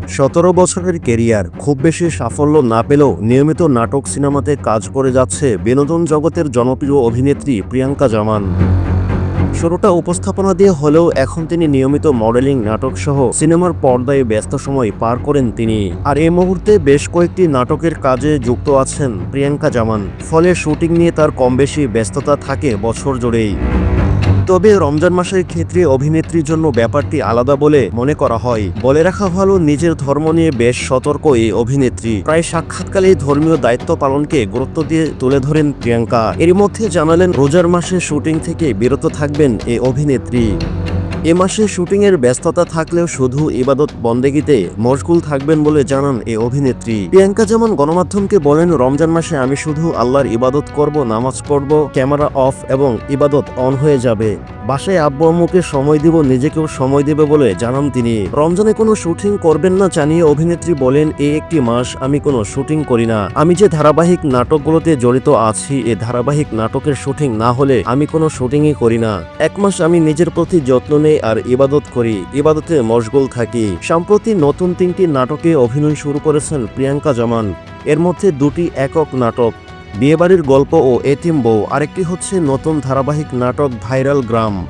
17 বছরের ক্যারিয়ার, খুব বেশি সাফল্য না পেলেও নিয়মিত নাটক সিনেমাতে কাজ করে যাচ্ছে বিনোদন জগতের জনপ্রিয় অভিনেত্রী প্রিয়াঙ্কা জামান। শুরুটা উপস্থাপনা দিয়ে হলেও এখন তিনি নিয়মিত মডেলিং, নাটক সহ সিনেমার পর্দায় ব্যস্ত সময় পার করেন তিনি। আর এই মুহূর্তে বেশ কয়েকটি নাটকের কাজে যুক্ত আছেন প্রিয়াঙ্কা জামান, ফলে শুটিং নিয়ে তার কম বেশি ব্যস্ততা থাকে বছর জুড়েই। তবে রমজান মাসের ক্ষেত্রে অভিনেত্রীর জন্য ব্যাপারটি আলাদা বলে মনে করা হয়। বলে রাখা ভালো, নিজের ধর্ম নিয়ে বেশ সতর্ক এই অভিনেত্রী। প্রায় সাক্ষাৎকালেই ধর্মীয় দায়িত্ব পালনকে গুরুত্ব দিয়ে তুলে ধরেন প্রিয়াঙ্কা। এর মধ্যে জানালেন রোজার মাসে শুটিং থেকে বিরত থাকবেন এই অভিনেত্রী। এ মাসে শুটিংয়ের ব্যস্ততা থাকলেও শুধু ইবাদত বন্দেগীতে মশগুল থাকবেন বলে জানান এই অভিনেত্রী। প্রিয়াঙ্কা যেমন গণমাধ্যমকে বলেন, রমজান মাসে আমি শুধু আল্লাহর ইবাদত করব, নামাজ পড়ব, ক্যামেরা অফ এবং ইবাদত অন হয়ে যাবে। বাসায় আব্বু আম্মুকে সময় দিব, নিজেকেও সময় দেবে বলে জানান তিনি। রমজানে কোনো শুটিং করবেন না জানিয়ে অভিনেত্রী বলেন, এই একটি মাস আমি কোনো শুটিং করি না। আমি যে ধারাবাহিক নাটকগুলোতে জড়িত আছি, এ ধারাবাহিক নাটকের শুটিং না হলে আমি কোনো শুটিংই করি না। এক মাস আমি নিজের প্রতি যত্ন নেই আর ইবাদত করি, ইবাদতে মশগুল থাকি। সম্প্রতি নতুন 3টি নাটকে অভিনয় শুরু করেছেন প্রিয়াঙ্কা জামান। এর মধ্যে 2টি একক নাটক, বিয়েবাড়ির গল্প ও এতিম বউ, আরেকটি হচ্ছে নতুন ধারাবাহিক নাটক ভাইরাল গ্রাম।